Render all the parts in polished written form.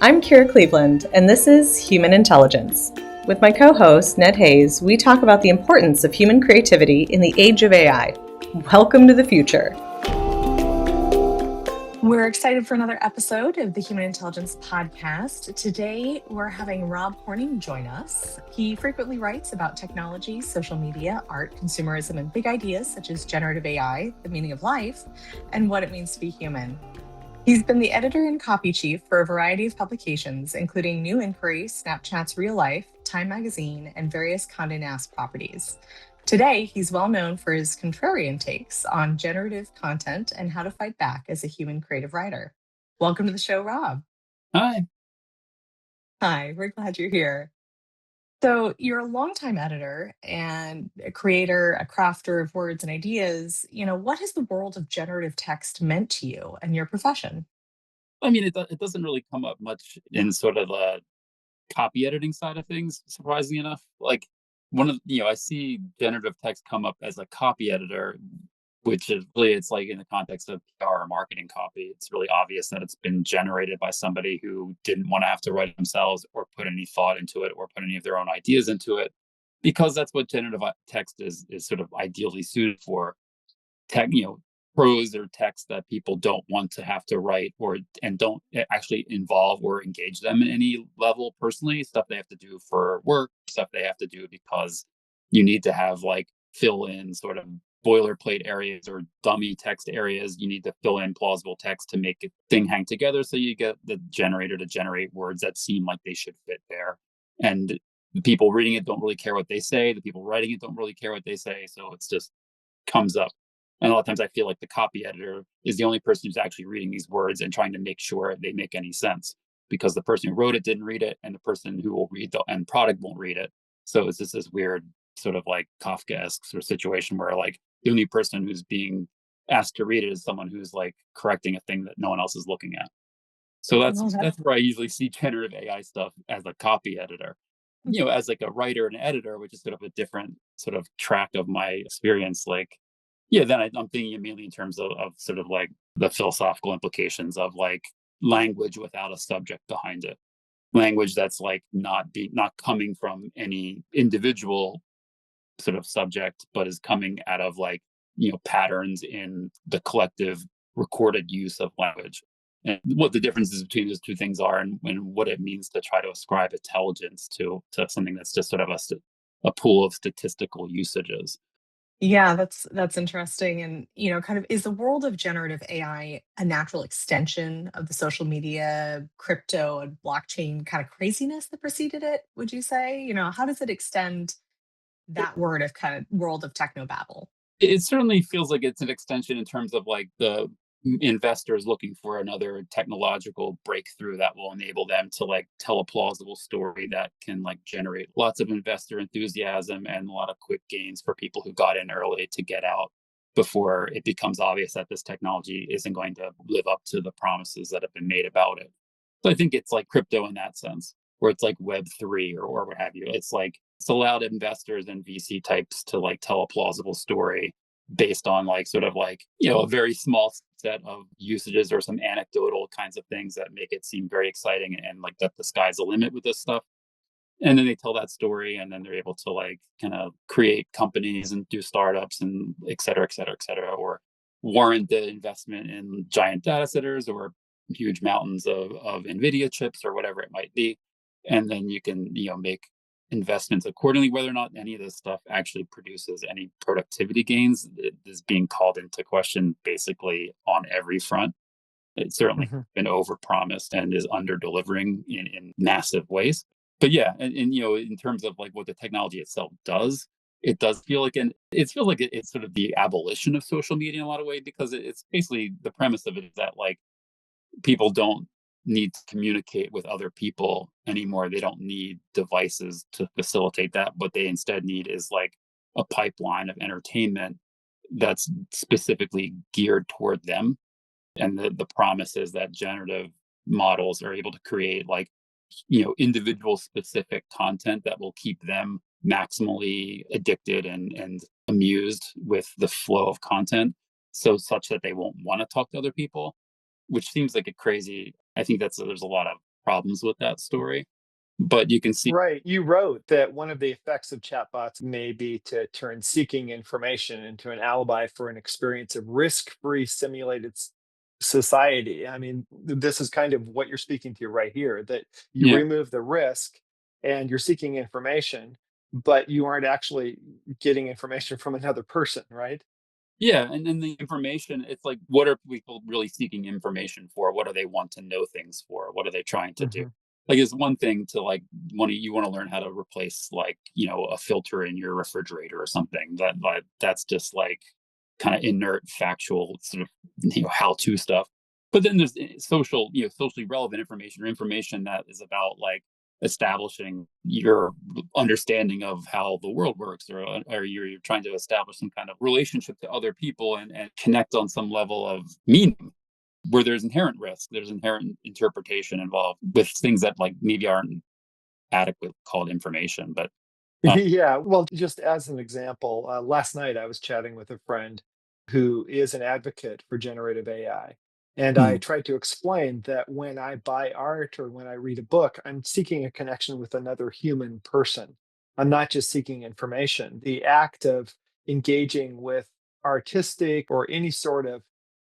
I'm Kira Cleveland, and this is Human Intelligence. With my co-host, Ned Hayes, we talk about the importance of human creativity in the age of AI. Welcome to the future. We're excited for another episode of the Human Intelligence Podcast. Today, we're having Rob Horning join us. He frequently writes about technology, social media, art, consumerism, and big ideas such as generative AI, the meaning of life, and what it means to be human. He's been the editor and copy chief for a variety of publications, including New Inquiry, Snapchat's Real Life, Time Magazine, and various Condé Nast properties. Today, he's well known for his contrarian takes on generative content and how to fight back as a human creative writer. Welcome to the show, Rob. Hi. Hi, we're glad you're here. So, you're a longtime editor and a creator, a crafter of words and ideas. What has the world of generative text meant to you and your profession? I mean, it doesn't really come up much in sort of the copy editing side of things, surprisingly enough. Like I see generative text come up as a copy editor, which is really, it's like in the context of PR or marketing copy. It's really obvious that it's been generated by somebody who didn't want to have to write it themselves or put any thought into it or put any of their own ideas into it, because that's what generative text is sort of ideally suited for. tech, you know, Prose or text that people don't want to have to write and don't actually involve or engage them in any level personally. Stuff they have to do for work, stuff they have to do because you need to have like fill in sort of boilerplate areas or dummy text areas. You need to fill in plausible text to make a thing hang together. So you get the generator to generate words that seem like they should fit there. And the people reading it don't really care what they say. The people writing it don't really care what they say. So it's just comes up. And a lot of times I feel like the copy editor is the only person who's actually reading these words and trying to make sure they make any sense, because the person who wrote it didn't read it and the person who will read the end product won't read it. So it's just this weird sort of like Kafkaesque sort of situation where like the only person who's being asked to read it is someone who's like correcting a thing that no one else is looking at. So that's Well, that, that's where I usually see generative AI stuff as a copy editor. As like a writer and editor, which is sort of a different sort of track of my experience, like then I'm thinking immediately in terms of sort of like the philosophical implications of like language without a subject behind it. Language that's like not coming from any individual sort of subject, but is coming out of like, patterns in the collective recorded use of language. And what the differences between those two things are, and what it means to try to ascribe intelligence to something that's just sort of a pool of statistical usages. yeah, that's interesting. And kind of is the world of generative AI a natural extension of the social media, crypto, and blockchain kind of craziness that preceded it? Would you say? How does it extend that word of kind of world of techno babble? It certainly feels like it's an extension in terms of like the investors looking for another technological breakthrough that will enable them to like tell a plausible story that can like generate lots of investor enthusiasm and a lot of quick gains for people who got in early to get out before it becomes obvious that this technology isn't going to live up to the promises that have been made about it. So I think it's like crypto in that sense, where it's like Web3 or what have you. It's like it's allowed investors and VC types to like tell a plausible story based on like sort of like, a very small set of usages or some anecdotal kinds of things that make it seem very exciting and like that the sky's the limit with this stuff. And then they tell that story and then they're able to like kind of create companies and do startups and et cetera, et cetera, et cetera, or warrant the investment in giant data centers or huge mountains of NVIDIA chips or whatever it might be. And then you can, make investments accordingly. Whether or not any of this stuff actually produces any productivity gains is being called into question basically on every front. It's certainly Mhm. been overpromised and is under delivering in massive ways. But yeah, and in terms of like what the technology itself does, it does feel like it feels like it's sort of the abolition of social media in a lot of ways, because it's basically the premise of it is that like people don't need to communicate with other people anymore. They don't need devices to facilitate that. What they instead need is like a pipeline of entertainment that's specifically geared toward them. And the promise is that generative models are able to create like, individual specific content that will keep them maximally addicted and amused with the flow of content, so such that they won't want to talk to other people, which seems like a crazy. I think there's a lot of problems with that story. But you can see, Right. You wrote that one of the effects of chatbots may be to turn seeking information into an alibi for an experience of risk-free simulated society. I mean, this is kind of what you're speaking to right here, that you yeah, remove the risk and you're seeking information, but you aren't actually getting information from another person, right? yeah, and then the information, it's like, what are people really seeking information for? What do they want to know things for? What are they trying to do? Mhm. Like, it's one thing to like you want to learn how to replace like a filter in your refrigerator or something. That's just like kind of inert, factual sort of how to stuff. But then there's socially relevant information or information that is about like establishing your understanding of how the world works, or you're trying to establish some kind of relationship to other people and connect on some level of meaning where there's inherent risk, there's inherent interpretation involved with things that like maybe aren't adequate called information. But Yeah, well, just as an example, last night I was chatting with a friend who is an advocate for generative AI. And I mm, tried to explain that when I buy art or when I read a book, I'm seeking a connection with another human person. I'm not just seeking information. The act of engaging with artistic or any sort of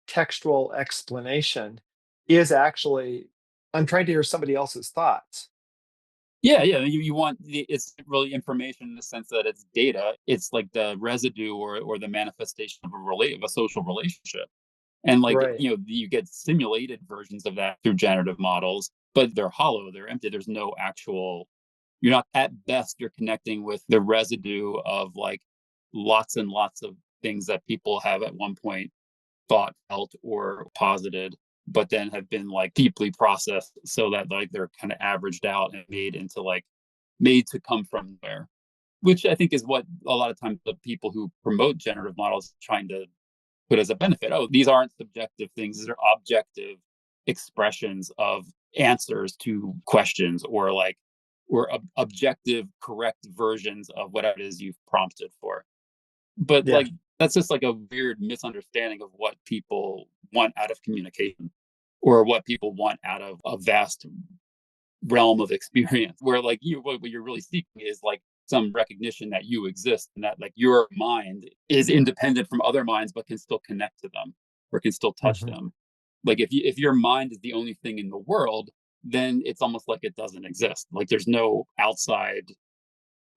textual explanation is actually, I'm trying to hear somebody else's thoughts. yeah, yeah, you want it's really information in the sense that it's data. It's like the residue or the manifestation of a social relationship. And like, Right. you get simulated versions of that through generative models, but they're hollow, they're empty. There's no actual, you're not, at best, you're connecting with the residue of like lots and lots of things that people have at one point thought, felt, or posited, but then have been like deeply processed so that like they're kind of averaged out and made to come from there. Which I think is what a lot of times the people who promote generative models trying to put as a benefit. Oh, these aren't subjective things; these are objective expressions of answers to questions, or like objective, correct versions of whatever it is you've prompted for. But Yeah. like that's just like a weird misunderstanding of what people want out of communication, or what people want out of a vast realm of experience, where like what you're really seeking is like some recognition that you exist and that like your mind is independent from other minds but can still connect to them or can still touch Mhm. them. Like if your mind is the only thing in the world, then it's almost like it doesn't exist. Like there's no outside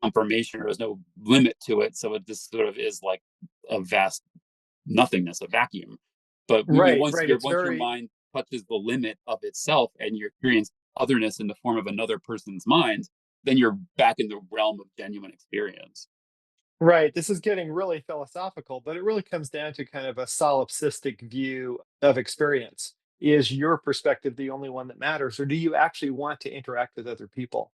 confirmation or there's no limit to it, so it just sort of is like a vast nothingness, a vacuum. But Right, right. It's once your very mind touches the limit of itself and you experience otherness in the form of another person's mind, then you're back in the realm of genuine experience. right. This is getting really philosophical, but it really comes down to kind of a solipsistic view of experience. Is your perspective the only one that matters, or do you actually want to interact with other people?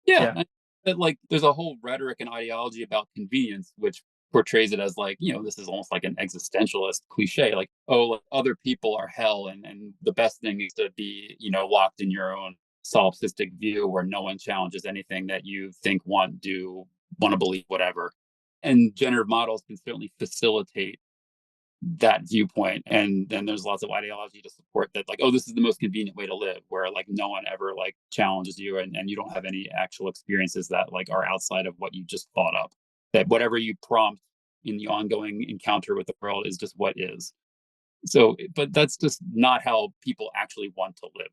Yeah, Yeah. that like there's a whole rhetoric and ideology about convenience, which portrays it as like this is almost like an existentialist cliche, like, oh, like, other people are hell, and the best thing is to be locked in your own solipsistic view where no one challenges anything that you think, want to believe, whatever. And generative models can certainly facilitate that viewpoint, and then there's lots of ideology to support that, like, oh, this is the most convenient way to live, where like no one ever like challenges you, and you don't have any actual experiences that like are outside of what you just thought up, that whatever you prompt in the ongoing encounter with the world is just what is. So but that's just not how people actually want to live.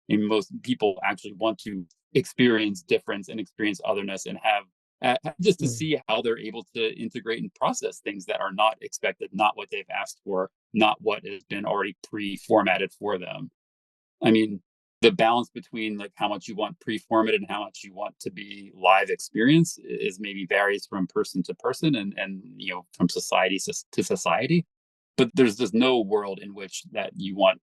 And most people actually want to experience difference and experience otherness and have just to Mm. see how they're able to integrate and process things that are not expected, not what they've asked for, not what has been already pre-formatted for them. I mean, the balance between like how much you want pre-formatted and how much you want to be live experience is maybe varies from person to person, and from society to society. But there's just no world in which that you want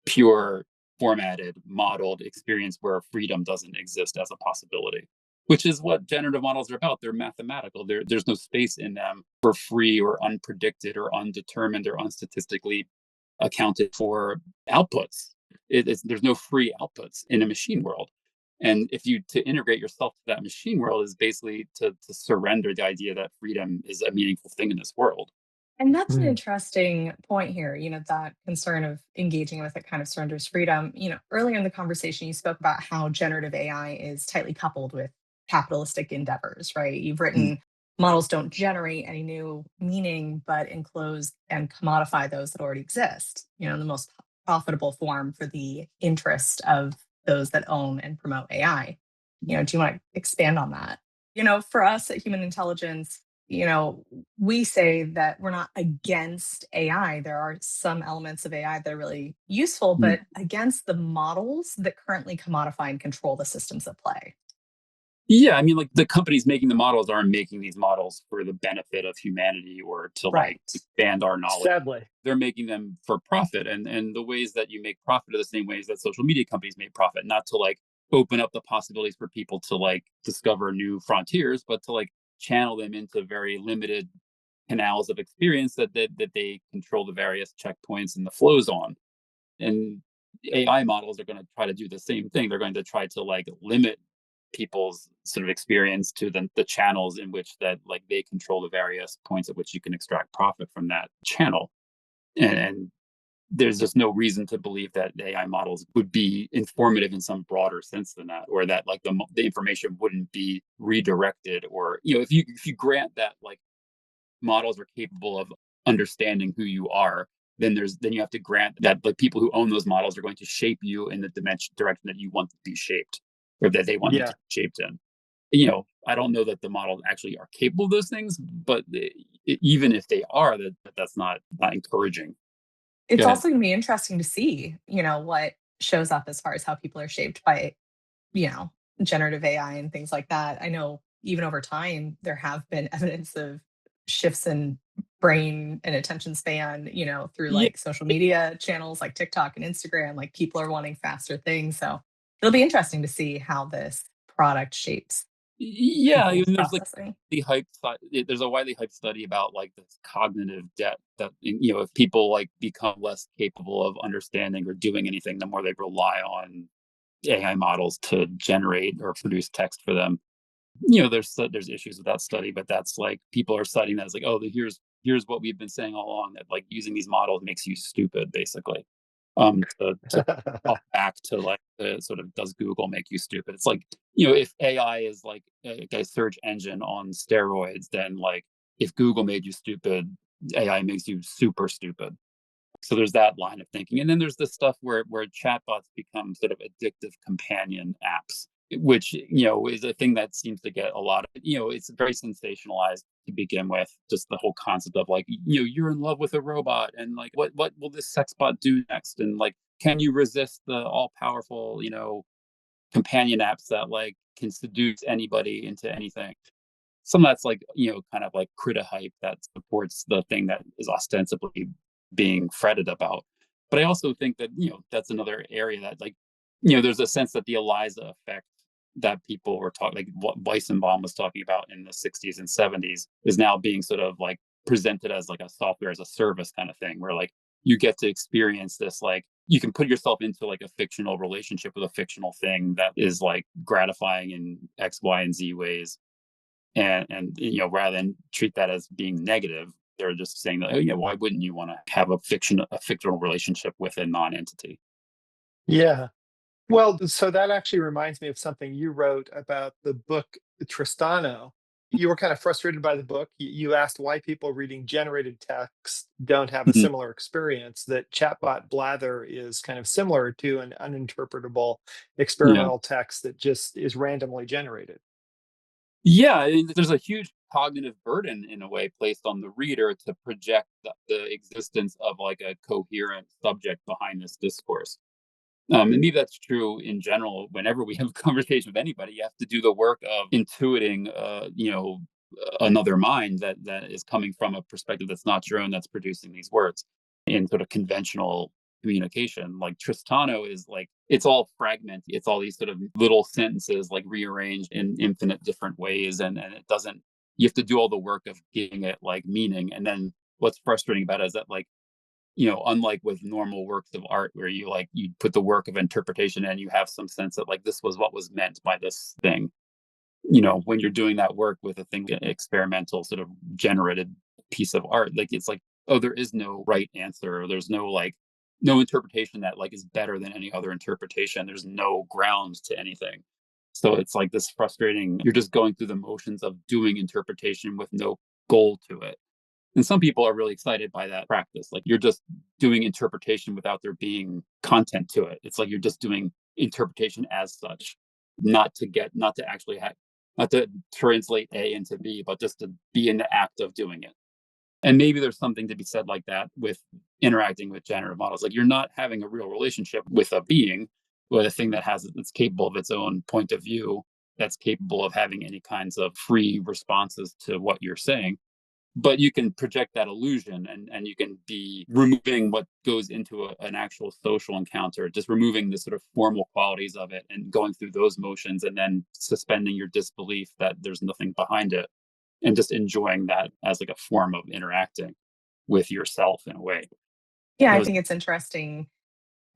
pure formatted modeled experience where freedom doesn't exist as a possibility, which is what generative models are about. They're mathematical. There's no space in them for free or unpredicted or undetermined or unstatistically accounted for outputs. There's no free outputs in a machine world. And if you to integrate yourself to that machine world is basically to surrender the idea that freedom is a meaningful thing in this world. And that's an Mm. interesting point here, that concern of engaging with it kind of surrenders freedom. Earlier in the conversation, you spoke about how generative AI is tightly coupled with capitalistic endeavors, right? You've Mm. written models don't generate any new meaning, but enclose and commodify those that already exist, the most profitable form for the interest of those that own and promote AI. Do you want to expand on that? For us at Human Intelligence, you know, we say that we're not against AI. There are some elements of AI that are really useful, Mm. but against the models that currently commodify and control the systems at play. Yeah, I mean, like the companies making the models aren't making these models for the benefit of humanity or to like Right. expand our knowledge. Sadly. They're making them for profit, and the ways that you make profit are the same ways that social media companies make profit, not to like open up the possibilities for people to like discover new frontiers, but to like channel them into very limited canals of experience that they control the various checkpoints and the flows on. And AI models are going to try to do the same thing. They're going to try to like limit people's sort of experience to the channels in which that like they control the various points at which you can extract profit from that channel. And there's just no reason to believe that AI models would be informative in some broader sense than that, or that like the information wouldn't be redirected, or if you grant that like models are capable of understanding who you are, then you have to grant that the people who own those models are going to shape you in the direction that you want to be shaped, or that they want you to Yeah. be shaped in. I don't know that the models actually are capable of those things, but even if they are, that's not encouraging. Go It's ahead. also going to be interesting to see, what shows up as far as how people are shaped by, you know, generative AI and things like that. I know even over time, there have been evidence of shifts in brain and attention span, through Yeah, like social media channels like TikTok and Instagram. Like people are wanting faster things. So it'll be interesting to see how this product shapes yeah. I mean, people's there's like processing. there's a widely hyped study about like this cognitive debt that if people like become less capable of understanding or doing anything, the more they rely on AI models to generate or produce text for them. There's issues with that study, but that's like people are citing that as like, oh, here's what we've been saying all along, that like using these models makes you stupid, basically. To off back to like the sort of, does Google make you stupid? It's like, if AI is like a search engine on steroids, then like if Google made you stupid, AI makes you super stupid. So there's that line of thinking, and then there's this stuff where chatbots become sort of addictive companion apps, which is a thing that seems to get a lot of, it's very sensationalized to begin with. Just the whole concept of like, you're in love with a robot, and like what will this sex bot do next, and like can you resist the all powerful companion apps that like can seduce anybody into anything. Some of that's like kind of like critter hype that supports the thing that is ostensibly being fretted about. But I also think that that's another area that like there's a sense that the Eliza effect that people were talking, like what Weissenbaum was talking about in the 60s and 70s, is now being sort of like presented as like a software as a service kind of thing, where like you get to experience this, like you can put yourself into like a fictional relationship with a fictional thing that is like gratifying in X, Y, and Z ways. And rather than treat that as being negative, they're just saying that, oh yeah, why wouldn't you want to have a fictional relationship with a non-entity? Yeah. Well, so that actually reminds me of something you wrote about the book Tristano. You were kind of frustrated by the book. You asked why people reading generated text don't have a Mhm. similar experience, that chatbot blather is kind of similar to an uninterpretable Yeah. experimental text that just is randomly generated. Yeah, there's a huge cognitive burden in a way placed on the reader to project the existence of like a coherent subject behind this discourse. And maybe that's true in general. Whenever we have a conversation with anybody, you have to do the work of intuiting, another mind that is coming from a perspective that's not your own, that's producing these words in sort of conventional communication. Like Tristano is like, it's all fragmented. It's all these sort of little sentences like rearranged in infinite different ways, and it doesn't. You have to do all the work of giving it like meaning, and then what's frustrating about it is that like unlike with normal works of art where you put the work of interpretation and you have some sense that like this was what was meant by this thing. When you're doing that work with a thing, experimental sort of generated piece of art, like it's like oh, there is no right answer, or there's no interpretation that like is better than any other interpretation. There's no ground to anything. So it's like this frustrating, you're just going through the motions of doing interpretation with no goal to it. And some people are really excited by that practice. Like you're just doing interpretation without there being content to it. It's like you're just doing interpretation as such, not to actually not to translate A into B, but just to be in the act of doing it. And maybe there's something to be said like that with interacting with generative models. Like you're not having a real relationship with a being, with a thing that's capable of its own point of view, that's capable of having any kinds of free responses to what you're saying. But you can project that illusion, and you can be removing what goes into an actual social encounter, just removing the sort of formal qualities of it and going through those motions and then suspending your disbelief that there's nothing behind it and just enjoying that as like a form of interacting with yourself in a way. Yeah, I Those, think it's interesting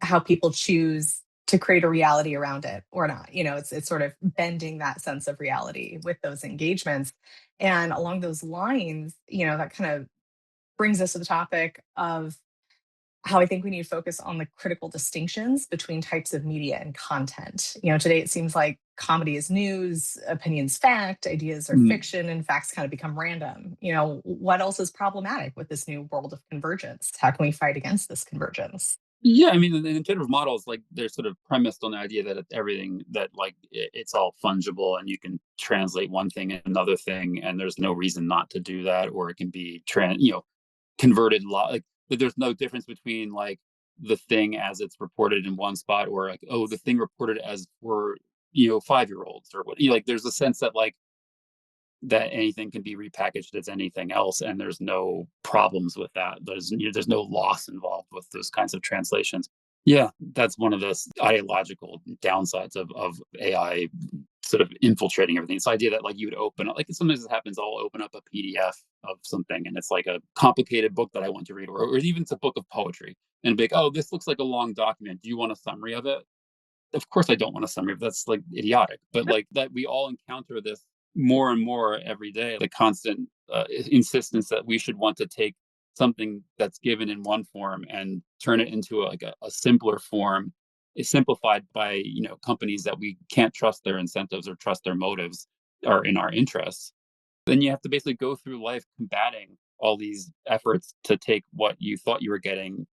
how people choose to create a reality around it or not. It's sort of bending that sense of reality with those engagements. And along those lines, that kind of brings us to the topic of how I think we need to focus on the critical distinctions between types of media and content. Today it seems like comedy is news, opinions fact, ideas are mm, fiction, and facts kind of become random. What else is problematic with this new world of convergence? How can we fight against this convergence? yeah, I mean, the generative models, like they're sort of premised on the idea that everything that like it's all fungible and you can translate one thing and another thing, and there's no reason not to do that, or it can be converted like that. There's no difference between like the thing as it's reported in one spot, or like, oh, the thing reported as for 5-year-olds or what, like there's a sense that like that anything can be repackaged as anything else, and there's no problems with that. There's no loss involved with those kinds of translations. Yeah, that's one of the ideological downsides of AI sort of infiltrating everything. It's the idea that like you would open up, like sometimes it happens, I'll open up a PDF of something and it's like a complicated book that I want to read, or even it's a book of poetry, and be like, oh, this looks like a long document. Do you want a summary of it? Of course I don't want a summary. That's like idiotic. But like that we all encounter this more and more every day, the constant insistence that we should want to take something that's given in one form and turn it into a simpler form, is simplified by companies that we can't trust their incentives or trust their motives are in our interests. Then you have to basically go through life combating all these efforts to take what you thought you were getting,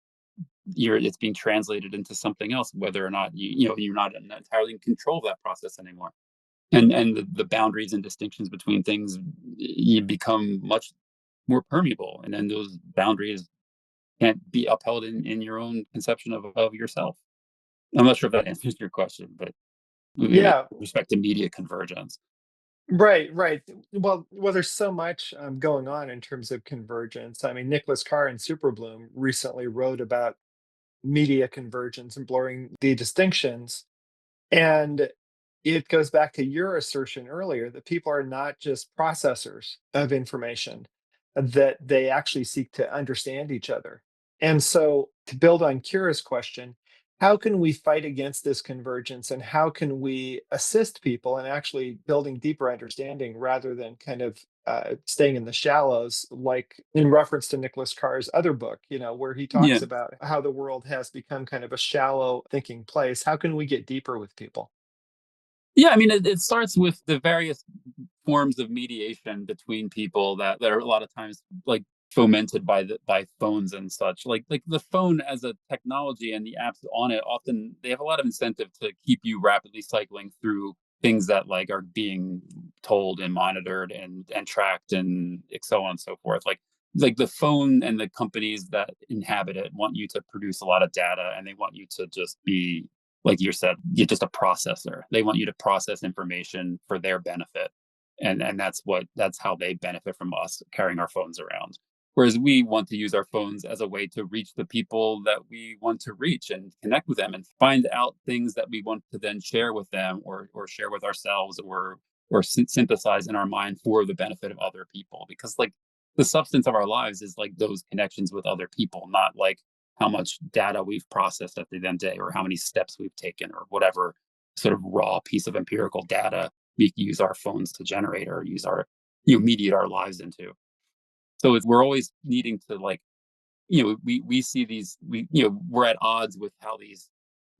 it's being translated into something else, whether or not you're not entirely in control of that process anymore. And the boundaries and distinctions between things, you become much more permeable, and then those boundaries can't be upheld in your own conception of yourself. I'm not sure if that answers your question, but with Yeah, respect to media convergence. right, right. Well, there's so much going on in terms of convergence. I mean, Nicholas Carr and Superbloom recently wrote about media convergence and blurring the distinctions. And it goes back to your assertion earlier that people are not just processors of information, that they actually seek to understand each other. And so, to build on Kira's question, how can we fight against this convergence and how can we assist people in actually building deeper understanding rather than kind of staying in the shallows, like in reference to Nicholas Carr's other book, where he Yeah. talks about how the world has become kind of a shallow thinking place. How can we get deeper with people? Yeah, I mean, it starts with the various forms of mediation between people that are a lot of times like fomented by phones and such. Like the phone as a technology and the apps on it, often they have a lot of incentive to keep you rapidly cycling through things that like are being told and monitored and tracked and so on and so forth. Like the phone and the companies that inhabit it want you to produce a lot of data, and they want you to just be, like you said, you're just a processor. They want you to process information for their benefit. And that's how they benefit from us carrying our phones around. Whereas we want to use our phones as a way to reach the people that we want to reach and connect with them and find out things that we want to then share with them, or share with ourselves, or synthesize in our mind for the benefit of other people. Because like the substance of our lives is like those connections with other people, not like how much data we've processed at the end of the day, or how many steps we've taken, or whatever sort of raw piece of empirical data we use our phones to generate, or use our mediate our lives into. So we're always needing to like we see these, we're at odds with how these,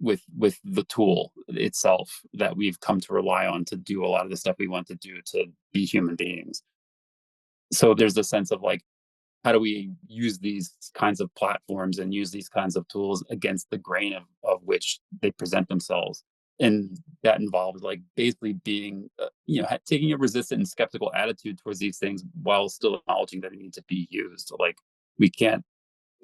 with the tool itself that we've come to rely on to do a lot of the stuff we want to do to be human beings. So there's a sense of like, how do we use these kinds of platforms and use these kinds of tools against the grain of which they present themselves? And that involves like basically being, taking a resistant and skeptical attitude towards these things while still acknowledging that they need to be used. Like, we can't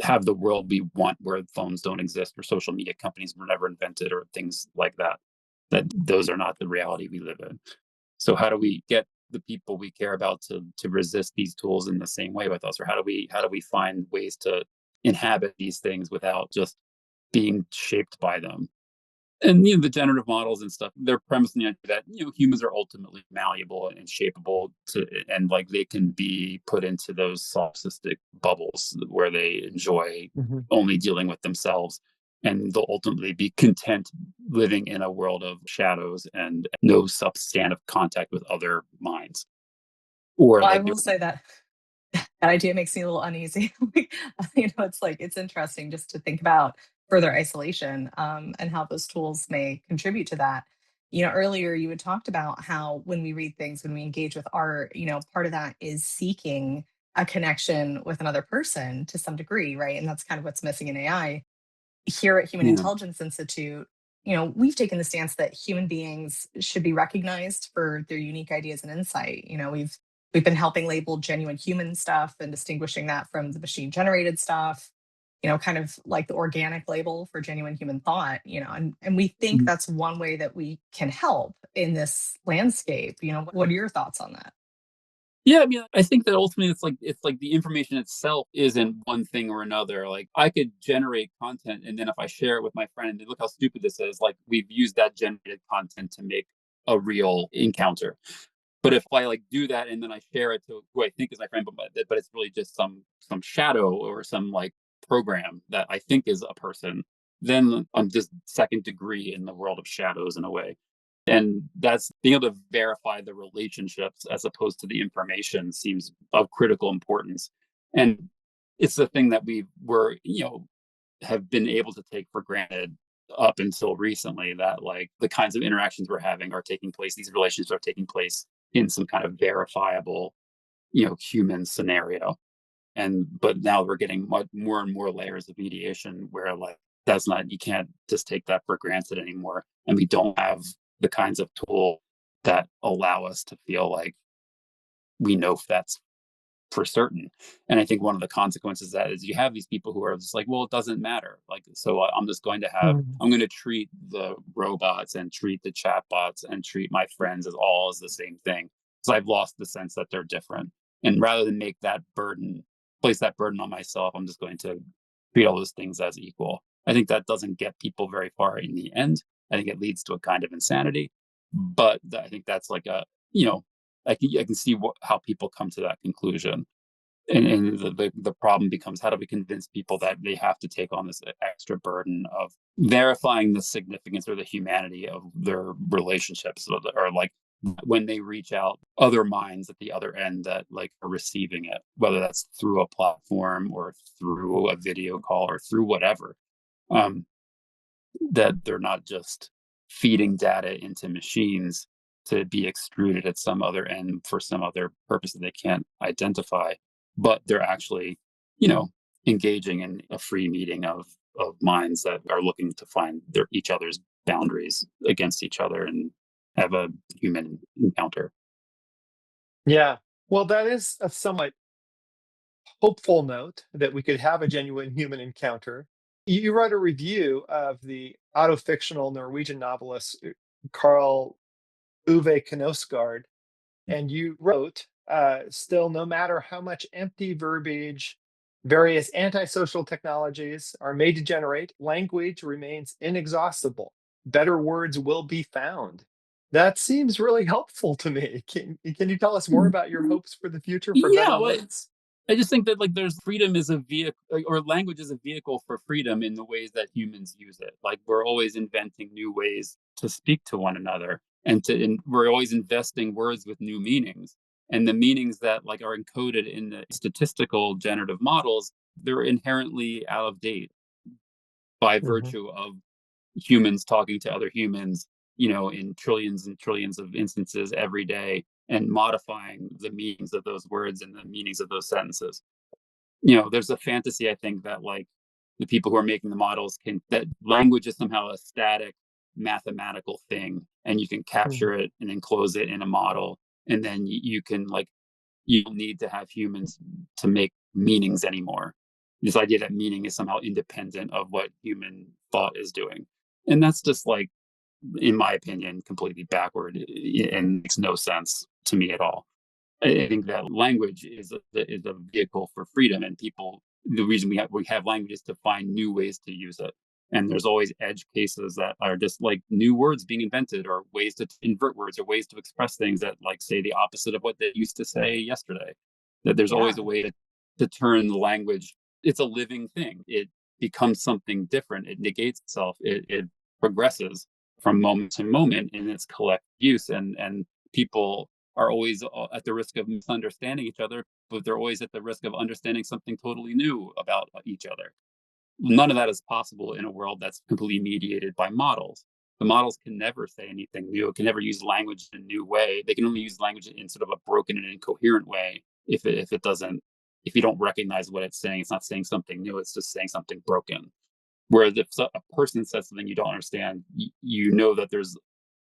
have the world we want where phones don't exist or social media companies were never invented or things like that. That those are not the reality we live in. So how do we get the people we care about to resist these tools in the same way with us? Or how do we find ways to inhabit these things without just being shaped by them? And the generative models and stuff, they're premising the idea that humans are ultimately malleable and shapeable and like they can be put into those solipsistic bubbles where they enjoy Mhm. only dealing with themselves, and they'll ultimately be content living in a world of shadows and no substantive contact with other minds. Or Well, I like, will say that that idea makes me a little uneasy. It's like it's interesting just to think about further isolation, and how those tools may contribute to that. Earlier you had talked about how when we read things, when we engage with art, part of that is seeking a connection with another person to some degree, right? And that's kind of what's missing in AI. Here at Human yeah, Intelligence Institute, we've taken the stance that human beings should be recognized for their unique ideas and insight. We've been helping label genuine human stuff and distinguishing that from the machine generated stuff, kind of like the organic label for genuine human thought, and we think mhm. that's one way that we can help in this landscape. What are your thoughts on that? Yeah, I mean, I think that ultimately it's like the information itself isn't one thing or another. Like, I could generate content, and then if I share it with my friend, and they look how stupid this is, like we've used that generated content to make a real encounter. But if I like do that and then I share it to who I think is my friend, but it's really just some shadow or some like program that I think is a person, then I'm just second degree in the world of shadows in a way. And that's being able to verify the relationships as opposed to the information seems of critical importance. And it's the thing that have been able to take for granted up until recently, that like the kinds of interactions we're having are taking place, these relationships are taking place in some kind of verifiable, human scenario. And but now we're getting more and more layers of mediation where like that's not, you can't just take that for granted anymore. And we don't have the kinds of tool that allow us to feel like we know if that's for certain. And I think one of the consequences of that is you have these people who are just like, well, it doesn't matter. Like, so I'm just going to Mhm. I'm going to treat the robots and treat the chatbots and treat my friends as all as the same thing. Because I've lost the sense that they're different. And rather than place that burden on myself, I'm just going to treat all those things as equal. I think that doesn't get people very far in the end. I think it leads to a kind of insanity. But I think that's like you know, I can see how people come to that conclusion. And the problem becomes, how do we convince people that they have to take on this extra burden of verifying the significance or the humanity of their relationships, or like when they reach out, other minds at the other end that like are receiving it, whether that's through a platform or through a video call or through whatever, um, that they're not just feeding data into machines to be extruded at some other end for some other purpose that they can't identify, but they're actually, you know, engaging in a free meeting of minds that are looking to find each other's boundaries against each other and have a human encounter. Yeah. Well, that is a somewhat hopeful note that we could have a genuine human encounter. You wrote a review of the autofictional Norwegian novelist Carl Uwe Knausgaard, and you wrote, still, no matter how much empty verbiage various antisocial technologies are made to generate, language remains inexhaustible. Better words will be found. That seems really helpful to me. Can you tell us more about your hopes for the future for Yeah, better well, words? I just think that like there's freedom is a vehicle, or language is a vehicle for freedom in the ways that humans use it. Like, we're always inventing new ways to speak to one another, and we're always investing words with new meanings. And the meanings that like are encoded in the statistical generative models they're inherently out of date by Mhm. virtue of humans talking to other humans, in trillions and trillions of instances every day and modifying the meanings of those words and the meanings of those sentences. There's a fantasy, I think, that like the people who are making the models that language is somehow a static mathematical thing and you can capture Mhm. it and enclose it in a model. And then you can like, you don't need to have humans to make meanings anymore. This idea that meaning is somehow independent of what human thought is doing. And that's just like, in my opinion, completely backward and makes no sense to me at all. I think that language is a vehicle for freedom, and people. The reason we have language is to find new ways to use it. And there's always edge cases that are just like new words being invented, or ways to invert words, or ways to express things that like say the opposite of what they used to say yesterday. That there's always Yeah. a way to turn the language. It's a living thing. It becomes something different. It negates itself. It progresses from moment to moment in its collective use, and people are always at the risk of misunderstanding each other, but they're always at the risk of understanding something totally new about each other. None of that is possible in a world that's completely mediated by models. The models can never say anything new. It can never use language in a new way. They can only use language in sort of a broken and incoherent way. If you don't recognize what it's saying, it's not saying something new. It's just saying something broken. Whereas if a person says something you don't understand, you know that there's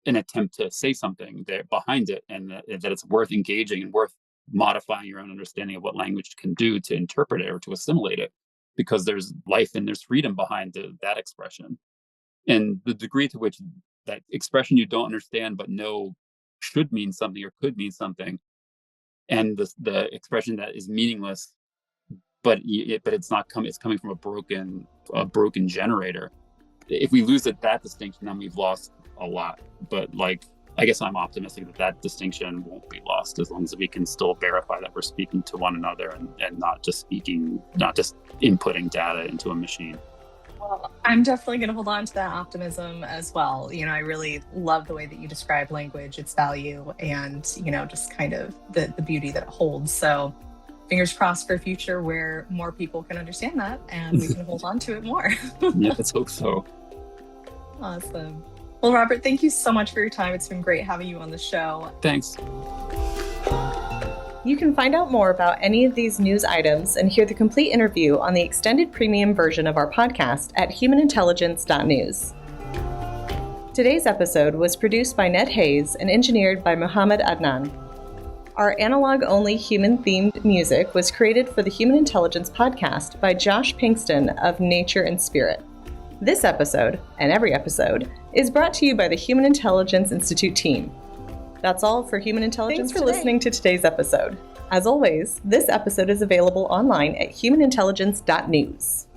an attempt to say something there behind it, and that it's worth engaging and worth modifying your own understanding of what language can do to interpret it or to assimilate it, because there's life and there's freedom behind that expression. And the degree to which that expression you don't understand but know should mean something or could mean something, and the expression that is meaningless, but it's coming from a broken generator. If we lose that distinction, then we've lost a lot. But like, I guess I'm optimistic that distinction won't be lost as long as we can still verify that we're speaking to one another, and not just inputting data into a machine. Well, I'm definitely going to hold on to that optimism as well. I really love the way that you describe language, its value, and, just kind of the beauty that it holds. So fingers crossed for a future where more people can understand that and we can hold on to it more. Yeah, let's hope so. Awesome. Well, Robert, thank you so much for your time. It's been great having you on the show. Thanks. You can find out more about any of these news items and hear the complete interview on the extended premium version of our podcast at humanintelligence.news. Today's episode was produced by Ned Hayes and engineered by Muhammad Adnan. Our analog-only human-themed music was created for the Human Intelligence podcast by Josh Pinkston of Nature and Spirit. This episode, and every episode, is brought to you by the Human Intelligence Institute team. That's all for Human Intelligence. Thanks for listening to today's episode. As always, this episode is available online at humanintelligence.news.